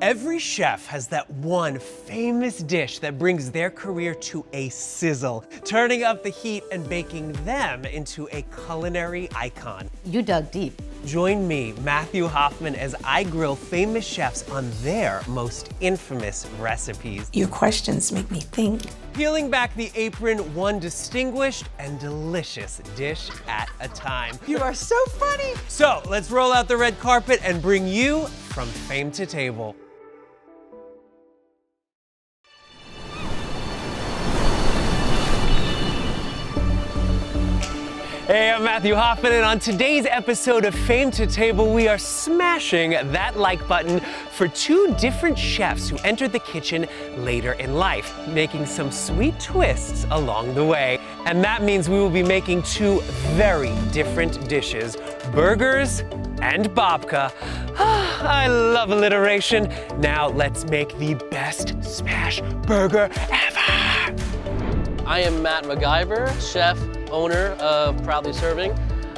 Every chef has that one famous dish that brings their career to a sizzle, turning up the heat and baking them into a culinary icon. You dug deep. Join me, Matthew Hoffman, as I grill famous chefs on their most infamous recipes. Your questions make me think. Peeling back the apron, one distinguished and delicious dish at a time. You are so funny. So let's roll out the red carpet and bring you from fame to table. Hey, I'm Matthew Hoffman, and on today's episode of Fame to Table, we are smashing that like button for two different chefs who entered the kitchen later in life, making some sweet twists along the way. And that means we will be making two very different dishes, burgers and babka. I love alliteration. Now let's make the best smash burger ever. I am Matt McIvor, chef, owner of Proudly Serving.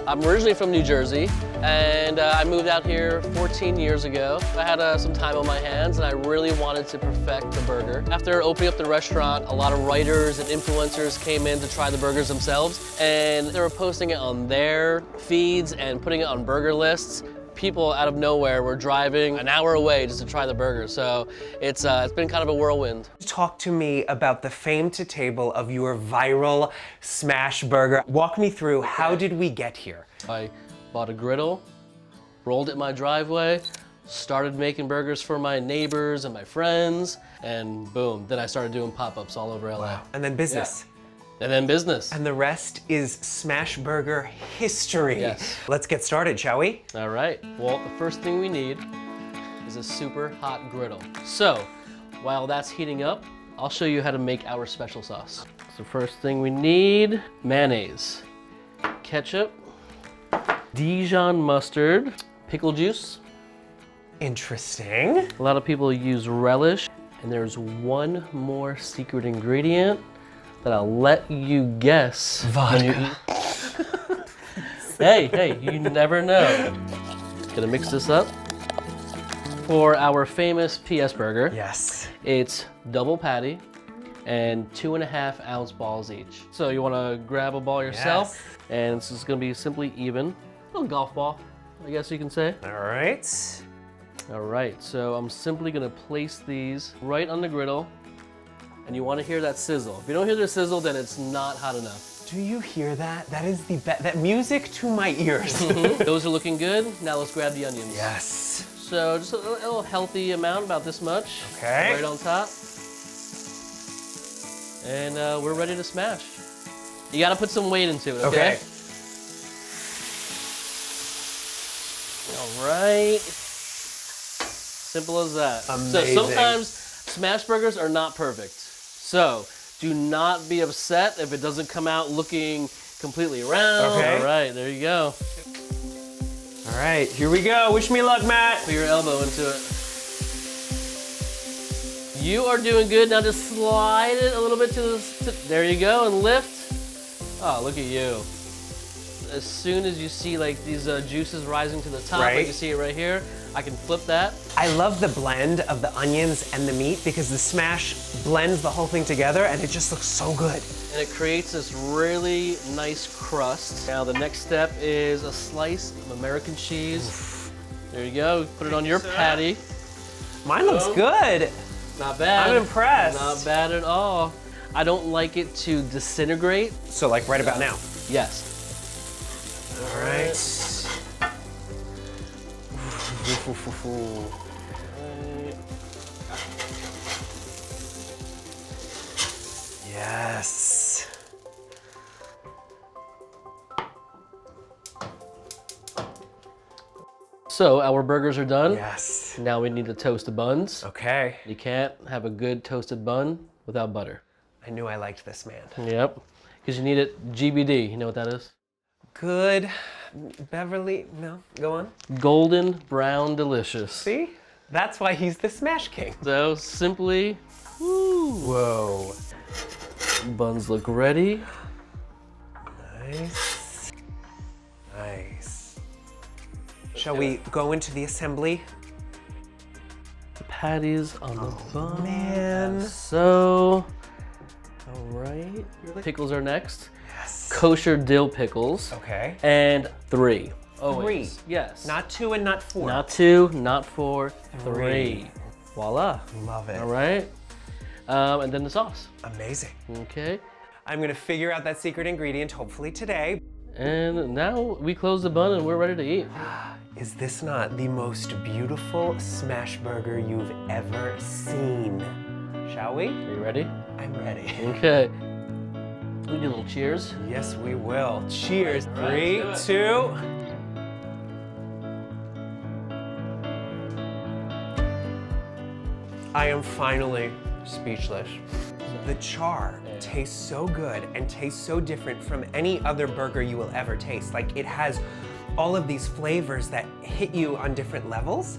I'm originally from New Jersey, and I moved out here 14 years ago. I had some time on my hands, and I really wanted to perfect the burger. After opening up the restaurant, a lot of writers and influencers came in to try the burgers themselves, and they were posting it on their feeds and putting it on burger lists. People out of nowhere were driving an hour away just to try the burger, so it's been kind of a whirlwind. Talk to me about the fame to table of your viral smash burger. Walk me through, how did we get here? I bought a griddle, rolled it in my driveway, started making burgers for my neighbors and my friends, and boom, then I started doing pop-ups all over LA. Wow. And then business. Yeah. And then business. And the rest is smash burger history. Yes. Let's get started, shall we? All right, well, the first thing we need is a super hot griddle. So, while that's heating up, I'll show you how to make our special sauce. So first thing we need, mayonnaise, ketchup, Dijon mustard, pickle juice. Interesting. A lot of people use relish, and there's one more secret ingredient that I'll let you guess. Vodka. Hey, you never know. Gonna mix this up. For our famous PS burger, Yes. it's double patty and 2.5 ounce balls each. So you wanna grab a ball yourself, and it's just gonna be simply even. A little golf ball, I guess you can say. All right. All right, so I'm simply gonna place these right on the griddle, and you wanna hear that sizzle. If you don't hear the sizzle, then it's not hot enough. Do you hear that? That is the that music to my ears. Those are looking good. Now let's grab the onions. Yes. So just a little healthy amount, about this much. Okay. Right on top. And we're ready to smash. You gotta put some weight into it, okay? All right. Simple as that. Amazing. So sometimes smash burgers are not perfect. So do not be upset if it doesn't come out looking completely round. Okay. All right, there you go. All right, here we go. Wish me luck, Matt. Put your elbow into it. You are doing good. Now just slide it a little bit to the, there you go, and lift. Oh, look at you. As soon as you see like these juices rising to the top, Right. like you see it right here, I can flip that. I love the blend of the onions and the meat because the smash blends the whole thing together and it just looks so good. And it creates this really nice crust. Now the next step is a slice of American cheese. Oof. There you go, put it on your patty. Mine looks good. Not bad. I'm impressed. Not bad at all. I don't like it to disintegrate. So like right about now. Yes. All right. Yes. So our burgers are done. Yes. Now we need to toast the buns. Okay. You can't have a good toasted bun without butter. I knew I liked this man. Yep. Because you need it GBD. You know what that is? Good. Beverly, no, go on. Golden brown delicious. See? That's why he's the Smash King. So simply, woo, Whoa. buns look ready. Nice. Nice. Shall we go into the assembly? patties on the bun. Man. So, all right. Pickles are next. Yes. Kosher dill pickles. Okay. And 3. Always. 3. Yes. Not 2 and not 4. Not 2, not 4, 3. Voila. Love it. All right. And then the sauce. Amazing. Okay. I'm gonna figure out that secret ingredient hopefully today. And now we close the bun and we're ready to eat. Is this not the most beautiful smash burger you've ever seen? Shall we? Are you ready? I'm ready. Okay. We do a little cheers. Yes, we will. Cheers. All right, 3, 2. I am finally speechless. The char tastes so good and tastes so different from any other burger you will ever taste. Like, it has all of these flavors that hit you on different levels.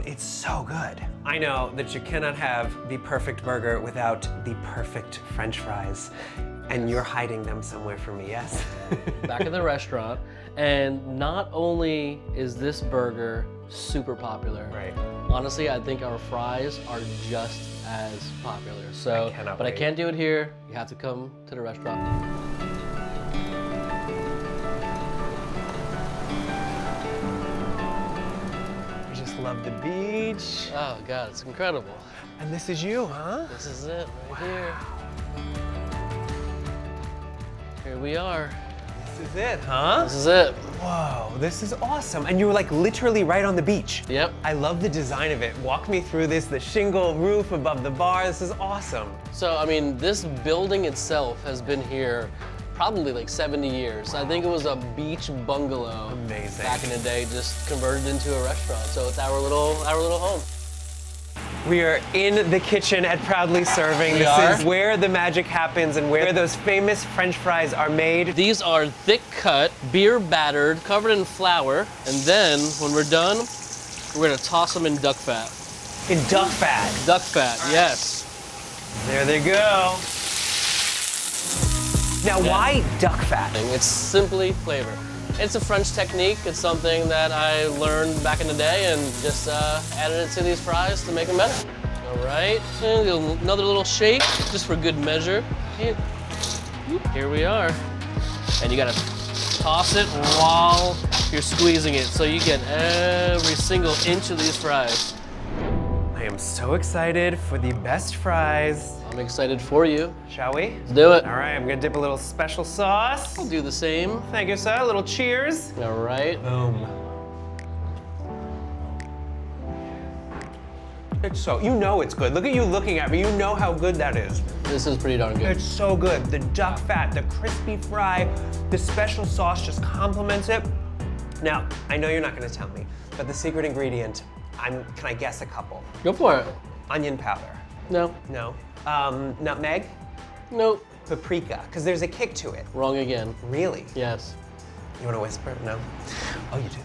It's so good. I know that you cannot have the perfect burger without the perfect French fries, and you're hiding them somewhere from me, yes? Back at the restaurant, and not only is this burger super popular, Right. honestly, I think our fries are just as popular. So, cannot but I wait. can't do it here. You have to come to the restaurant. I just love the beach. Oh God, it's incredible. And this is you, huh? This is it right here. Here we are. This is it, huh? This is it. Whoa, this is awesome. And you were like literally right on the beach. Yep. I love the design of it. Walk me through this, the shingle roof above the bar. This is awesome. So, I mean, this building itself has been here probably like 70 years. I think it was a beach bungalow. Amazing. Back in the day, just converted into a restaurant. So it's our little home. We are in the kitchen at Proudly Serving. This are. is where the magic happens and where those famous French fries are made. These are thick cut, beer battered, covered in flour. And then when we're done, we're gonna toss them in duck fat. In duck fat. Duck fat, yes. There they go. Now, why duck fat? It's simply flavor. It's a French technique. It's something that I learned back in the day and just added it to these fries to make them better. All right, and another little shake, just for good measure. Here we are. And you gotta toss it while you're squeezing it so you get every single inch of these fries. I am so excited for the best fries. I'm excited for you. Shall we? Let's do it. All right, I'm gonna dip a little special sauce. I'll do the same. Thank you, sir. A little cheers. All right. Boom. It's so, you know it's good. Look at you looking at me. You know how good that is. This is pretty darn good. It's so good. The duck fat, the crispy fry, the special sauce just complements it. Now, I know you're not gonna tell me, but the secret ingredient, can I guess a couple? Go for it. Onion powder. No. No. Nutmeg. Nope. Paprika, because there's a kick to it. Wrong again. Really? Yes. You want to whisper? No? Oh, you do?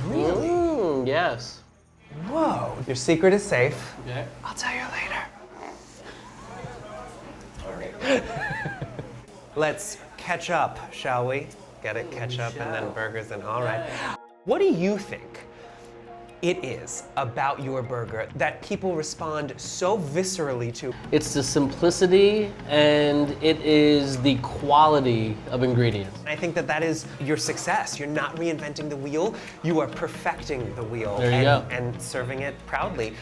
Really? Yes. Whoa. Your secret is safe. Okay. I'll tell you later. Let's catch up, shall we? Get it? Catch up and then burgers and all right. What do you think it is about your burger that people respond so viscerally to? It's the simplicity and it is the quality of ingredients. I think that is your success. You're not reinventing the wheel, you are perfecting the wheel There you go. and serving it proudly.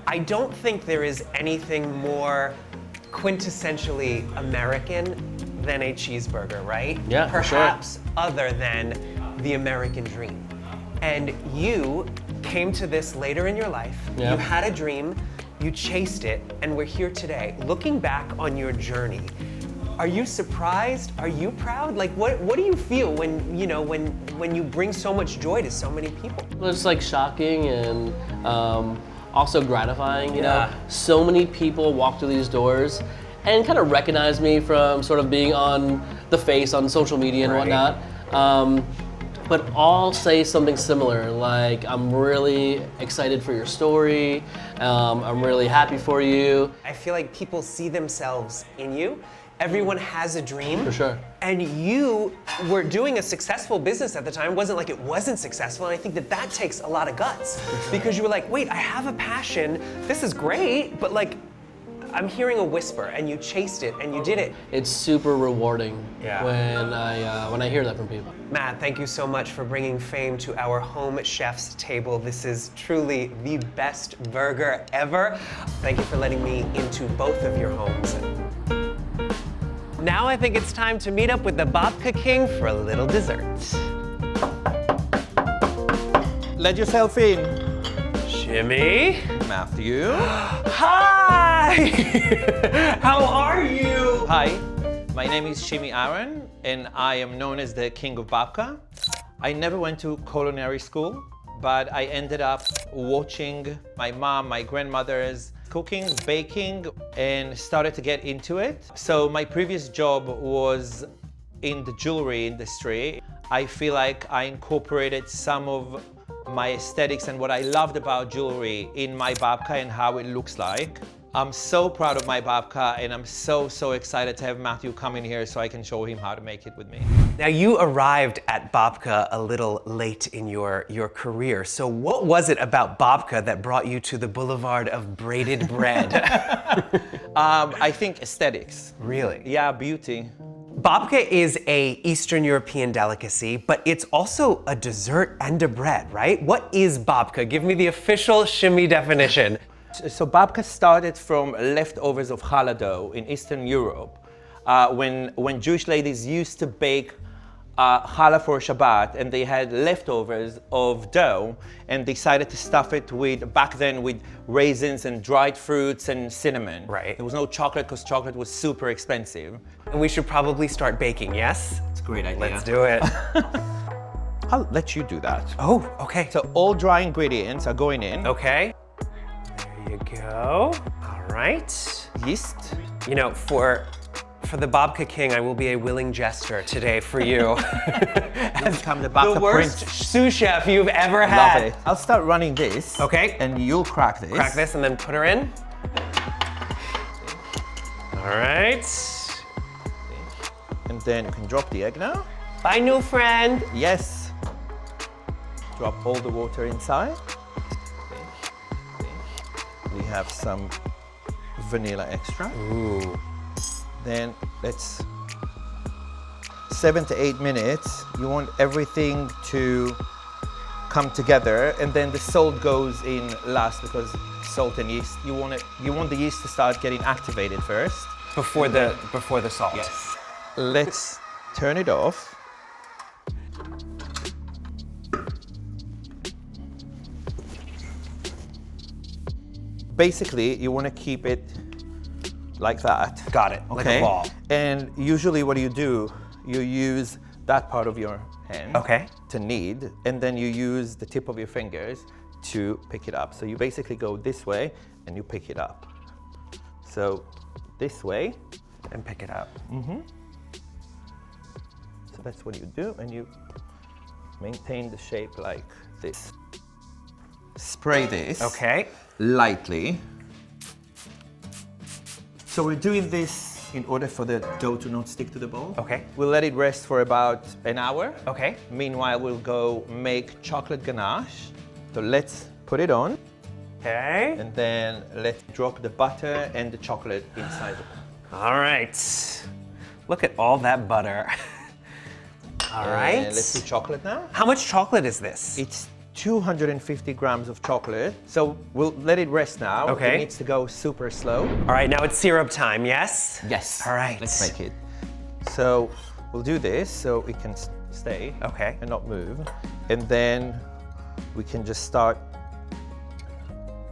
I don't think there is anything more quintessentially American than a cheeseburger, right? Yeah, for sure. Perhaps other than the American dream. And you came to this later in your life. Yeah. You had a dream, you chased it, and we're here today. Looking back on your journey, are you surprised? Are you proud? Like, what do you feel when you bring so much joy to so many people? Well, it's like shocking and also gratifying. You Yeah. know, so many people walk through these doors and kind of recognize me from sort of being on the face on social media and Right. whatnot. But all say something similar, like, I'm really excited for your story, I'm really happy for you. I feel like people see themselves in you, everyone has a dream. For sure. And you were doing a successful business at the time. It wasn't like it wasn't successful. And I think that that takes a lot of guts because you were like, wait, I have a passion. This is great, but like, I'm hearing a whisper, and you chased it, and you did it. It's super rewarding Yeah. when I hear that from people. Matt, thank you so much for bringing fame to our home chef's table. This is truly the best burger ever. Thank you for letting me into both of your homes. Now I think it's time to meet up with the Babka King for a little dessert. Let yourself in. Shimi. Matthew. Hi! How are you? Hi, my name is Shimi Aaron, and I am known as the King of Babka. I never went to culinary school, but I ended up watching my mom, my grandmothers cooking, baking, and started to get into it. So my previous job was in the jewelry industry. I feel like I incorporated some of my aesthetics and what I loved about jewelry in my babka and how it looks like. I'm so proud of my babka, and I'm so excited to have Matthew come in here so I can show him how to make it with me. Now you arrived at Babka a little late in your career. So what was it about Babka that brought you to the boulevard of braided bread? I think aesthetics. Really? Yeah, beauty. Babka is a Eastern European delicacy, but it's also a dessert and a bread, right? What is Babka? Give me the official Shimi definition. So babka started from leftovers of challah dough in Eastern Europe. When Jewish ladies used to bake challah for Shabbat, and they had leftovers of dough and decided to stuff it with, back then, with raisins and dried fruits and cinnamon. Right. There was no chocolate because chocolate was super expensive. And we should probably start baking, yes? It's a great idea. Let's do it. I'll let you do that. Oh, okay. So all dry ingredients are going in. Okay. There you go. All right. Yeast. You know, for the Babka King, I will be a willing jester today for you. As become the babka The worst prince. sous chef you've ever had. Love it. I'll start running this. Okay. And you'll crack this. Crack this and then put her in. All right. And then you can drop the egg now. Bye, new friend. Yes. Drop all the water inside. We have some vanilla extract. Ooh. Then let's 7 to 8 minutes. You want everything to come together, and then the salt goes in last because salt and yeast. You want the yeast to start getting activated first. Before the salt. Yes. Let's turn it off. Basically, you want to keep it like that. Got it. Like a ball. And usually what you do, you use that part of your hand Okay. to knead, and then you use the tip of your fingers to pick it up. So you basically go this way and you pick it up. So this way. And pick it up. So that's what you do, and you maintain the shape like this. Spray this. Okay. Lightly. So we're doing this in order for the dough to not stick to the bowl. Okay. We'll let it rest for about an hour. Okay. Meanwhile, we'll go make chocolate ganache. So let's put it on, Okay. and then let's drop the butter and the chocolate inside. All right. Look at all that butter. All right. And let's do chocolate now. How much chocolate is this? It's 250 grams of chocolate. So we'll let it rest now. Okay. It needs to go super slow. All right, now it's syrup time, yes? Yes. All right. Let's make it. So we'll do this so it can stay. Okay. And not move. And then we can just start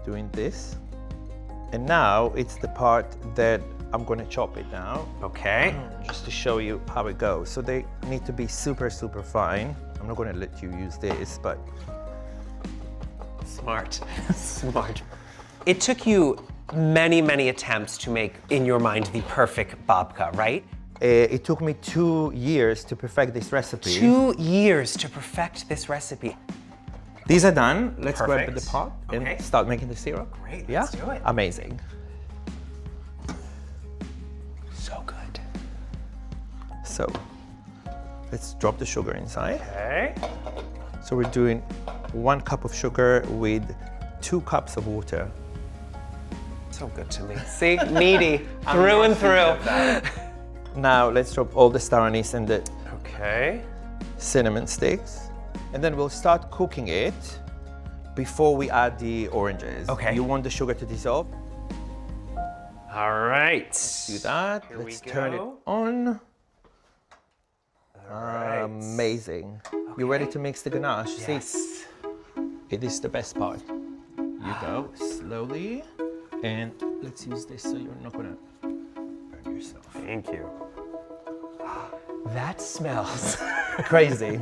doing this. And now it's the part that I'm going to chop it now. Okay. Just to show you how it goes. So they need to be super fine. I'm not going to let you use this, but Smart. Smart. It took you many attempts to make, in your mind, the perfect babka, right? it took me 2 years to perfect this recipe. 2 years to perfect this recipe. These are done. Let's grab Perfect. the pot Okay. and start making the syrup. Great, Yeah? let's do it. Amazing. So good. So let's drop the sugar inside. Okay. So we're doing 1 cup of sugar with 2 cups of water. So good to me. See, meaty through and through. Now let's drop all the star anise and the Okay. cinnamon sticks. And then we'll start cooking it before we add the oranges. Okay. You want the sugar to dissolve? All right. Do that. Here we Let's turn it go. on. right. Amazing. You ready to mix the ganache? Yes. See, it is the best part. You go slowly. And let's use this so you're not gonna burn yourself. Thank you. That smells. Crazy.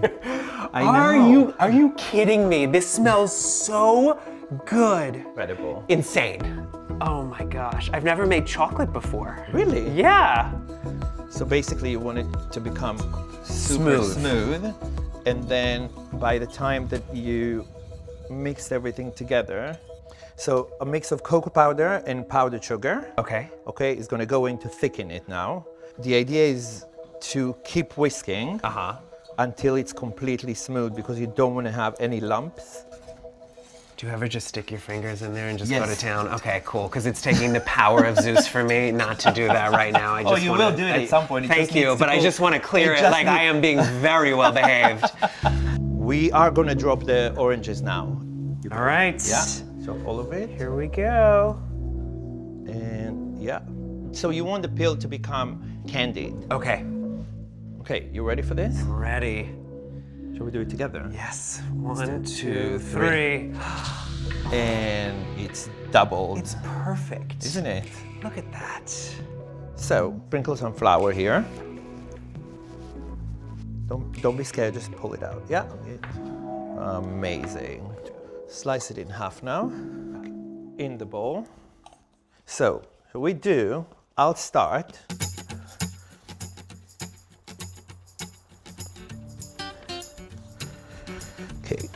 I know. Are you kidding me? This smells so good. Incredible. Insane. Oh my gosh. I've never made chocolate before. Really? Yeah. So basically you want it to become super smooth. And then by the time that you mix everything together, so a mix of cocoa powder and powdered sugar. Okay. Okay, is gonna go in to thicken it now. The idea is to keep whisking until it's completely smooth because you don't want to have any lumps. Do you ever just stick your fingers in there and just Yes. go to town? Okay, cool. Because it's taking the power of Zeus for me not to do that right now. I just you wanna, will do it at some point. It Thank just you, needs to but I cool. just want to clear It it just like I am being very well behaved. We are gonna drop the oranges now. All right. Yeah, so all of it. Here we go. And yeah. So you want the peel to become candied. Okay. Okay, you ready for this? I'm ready. Shall we do it together? Yes. 1, 2, 3. And it's doubled. It's perfect. Isn't it? Look at that. So, sprinkle some flour here. Don't be scared, just pull it out. Yeah. Amazing. Slice it in half now. In the bowl. So, I'll start. Okay.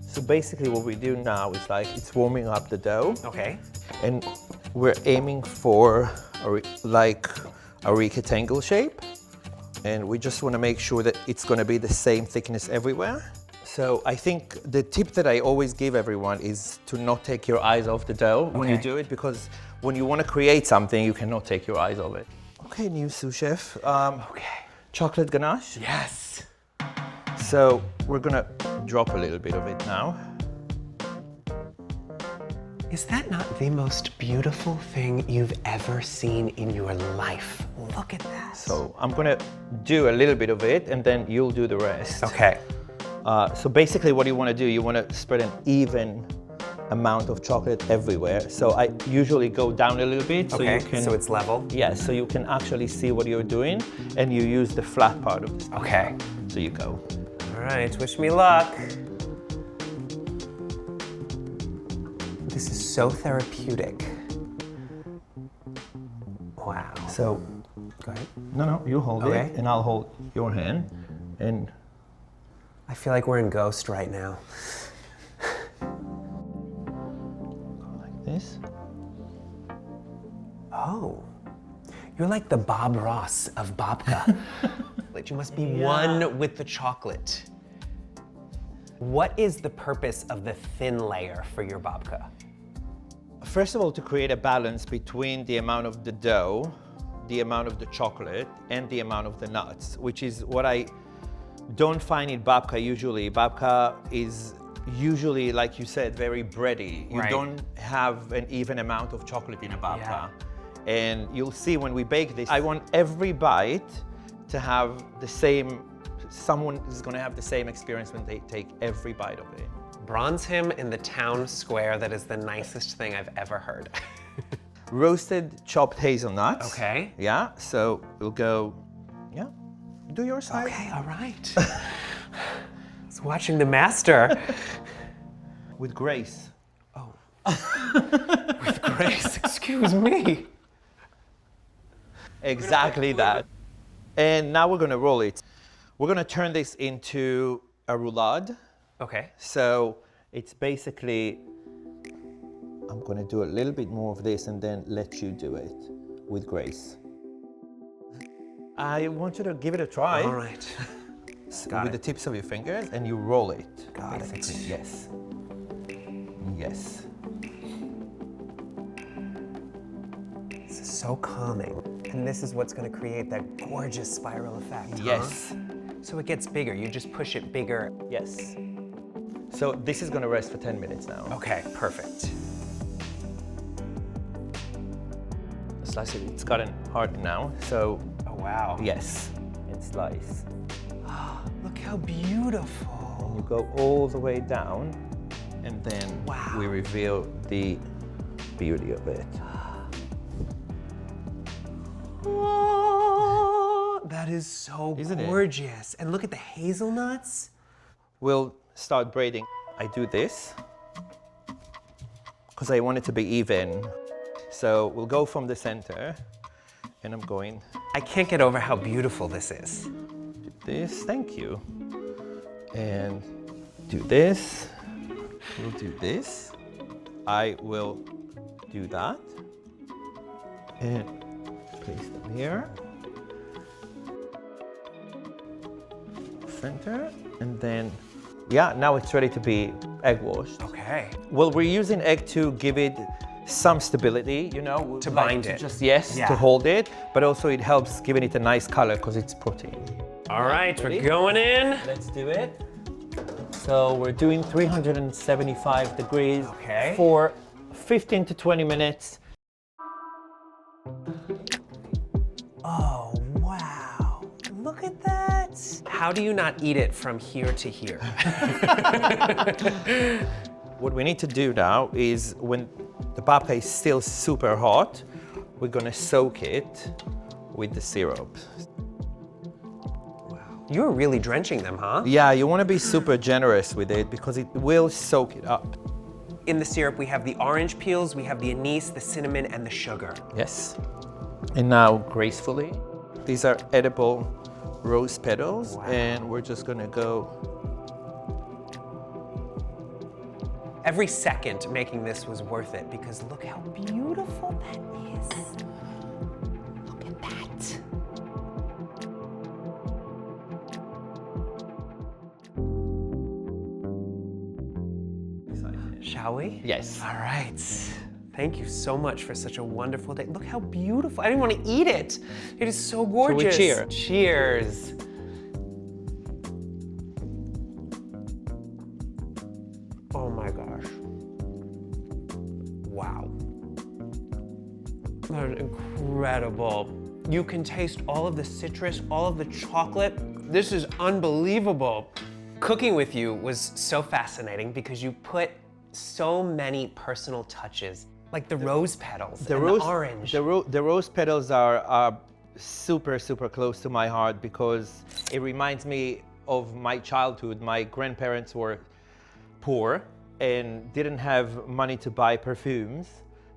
So basically what we do now is it's warming up the dough. Okay. And we're aiming for a rectangle shape. And we just want to make sure that it's going to be the same thickness everywhere. So I think the tip that I always give everyone is to not take your eyes off the dough when you do it, because when you want to create something, you cannot take your eyes off it. Okay, new sous chef. Chocolate ganache. Yes. So we're gonna drop a little bit of it now. Is that not the most beautiful thing you've ever seen in your life? Look at that. So I'm gonna do a little bit of it and then you'll do the rest. Okay. So basically what you wanna do, you wanna spread an even amount of chocolate everywhere. So I usually go down a little bit so you can... so it's level? Yeah, so you can actually see what you're doing and you use the flat part of it. Okay. So you go. All right, wish me luck. This is so therapeutic. Wow. So, Go ahead. no, you hold Okay. it and I'll hold your hand and... I feel like we're in Ghost right now. like this. Oh, you're like the Bob Ross of Babka. Like, you must be one with the chocolate. What is the purpose of the thin layer for your babka? First of all, to create a balance between the amount of the dough, the amount of the chocolate, and the amount of the nuts, which is what I don't find in babka usually. Babka is usually, like you said, very bready. You don't have an even amount of chocolate in a babka. And you'll see when we bake this, I want every bite to have the same, someone is gonna have the same experience when they take every bite of it. Bronze him in the town square. That is the nicest thing I've ever heard. Roasted chopped hazelnuts. Okay. Yeah, so we'll go, yeah, do your side. Okay, all right. I was watching the master. With grace. Oh. With grace, excuse me. Exactly that. And now we're gonna roll it. We're gonna turn this into a roulade. Okay. So it's basically, I'm gonna do a little bit more of this and then let you do it with grace. I want you to give it a try. All right. With the tips of your fingers, and you roll it. Got it. Yes. Yes. This is so calming. And this is what's going to create that gorgeous spiral effect. huh? Yes. So it gets bigger. You just push it bigger. Yes. So this is going to rest for 10 minutes now. Okay, perfect. Slice it. It's gotten hard now. So Oh, wow. yes, and slice. Look how beautiful. You go all the way down, and then Wow. we reveal the beauty of it. Oh, that is so Isn't it? gorgeous. And look at the hazelnuts. We'll start braiding. I do this because I want it to be even. So we'll go from the center, and I'm going I can't get over how beautiful this is. do this. Thank you. And do this. We'll do this. I will do that. And place them here. Center. And then, yeah, now it's ready to be egg washed. Okay. Well, we're using egg to give it some stability, you know. To like bind it. Just, yes, Yeah. to hold it. But also it helps giving it a nice color because it's protein. All right, Ready? we're going in. Let's do it. So we're doing 375 degrees Okay. for 15 to 20 minutes. Oh, wow. Look at that. How do you not eat it from here to here? What we need to do now is when the babka is still super hot, we're gonna soak it with the syrup. You're really drenching them, huh? Yeah, you wanna be super generous with it because it will soak it up. In the syrup, we have the orange peels, we have the anise, the cinnamon, and the sugar. Yes. And now gracefully, these are edible rose petals, and we're just gonna go. Every second making this was worth it because look how beautiful that is. Look at that. Shall we? Yes. All right. Thank you so much for such a wonderful day. Look how beautiful. I didn't want to eat it. It is so gorgeous. cheer? Cheers. Oh my gosh. Wow. That is incredible. You can taste all of the citrus, all of the chocolate. This is unbelievable. Cooking with you was so fascinating because you put so many personal touches, like the rose petals and the orange. The rose petals are super, super close to my heart because it reminds me of my childhood. My grandparents were poor and didn't have money to buy perfumes.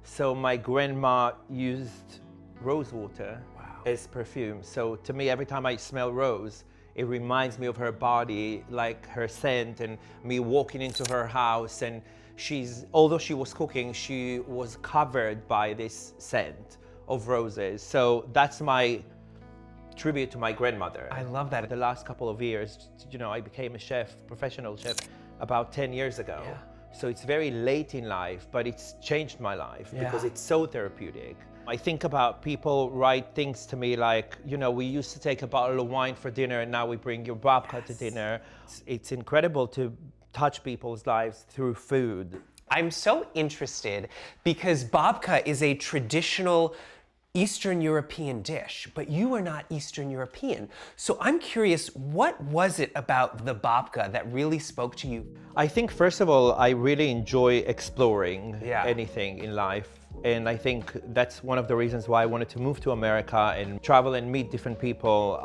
So my grandma used rose water as perfume. So to me, every time I smell rose, it reminds me of her body, like her scent, and me walking into her house. And although she was cooking, she was covered by this scent of roses. So that's my tribute to my grandmother. I love that. The last couple of years, you know, I became a chef, professional chef, about 10 years ago. Yeah. So it's very late in life, but it's changed my life because Yeah. it's so therapeutic. I think about people write things to me like, you know, we used to take a bottle of wine for dinner and now we bring your babka to dinner. It's incredible to touch people's lives through food. I'm so interested because babka is a traditional Eastern European dish, but you are not Eastern European. So I'm curious, what was it about the babka that really spoke to you? I think, first of all, I really enjoy exploring Yeah. anything in life. And I think that's one of the reasons why I wanted to move to America and travel and meet different people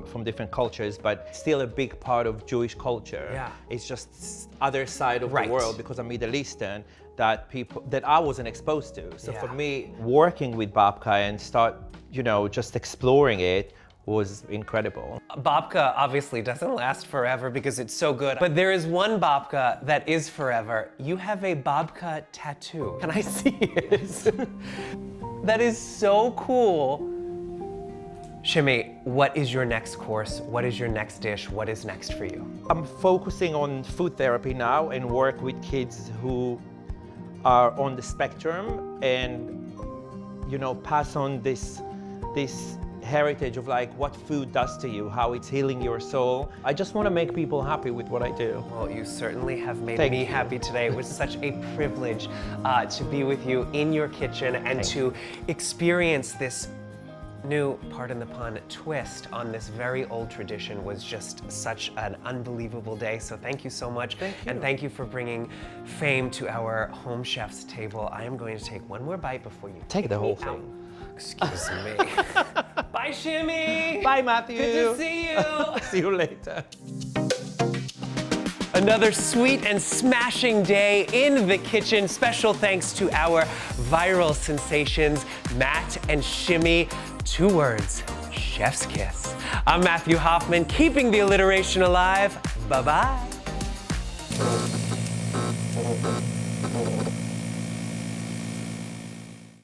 from different cultures, but still a big part of Jewish culture. Yeah. It's just other side of Right. the world because I'm Middle Eastern that I wasn't exposed to. So for Yeah. me, working with babka and start, you know, just exploring it was incredible. Babka obviously doesn't last forever because it's so good, but there is one babka that is forever. You have a babka tattoo. Can I see it? That is so cool. Shimi, what is your next course? What is your next dish? What is next for you? I'm focusing on food therapy now and work with kids who are on the spectrum and, you know, pass on this heritage of like what food does to you, how it's healing your soul. I just want to make people happy with what I do. Well, you certainly have made Thank me you. happy today. It was such a privilege to be with you in your kitchen and to experience this new, pardon the pun, twist on this very old tradition. Was just such an unbelievable day. So thank you so much. Thank you. And thank you for bringing fame to our home chef's table. I am going to take one more bite before you Take the me whole out. thing. Excuse me. Bye, Shimi. Bye, Matthew. Good to see you. See you later. Another sweet and smashing day in the kitchen. Special thanks to our viral sensations, Matt and Shimi. 2 words, chef's kiss. I'm Matthew Hoffman, keeping the alliteration alive. Bye-bye.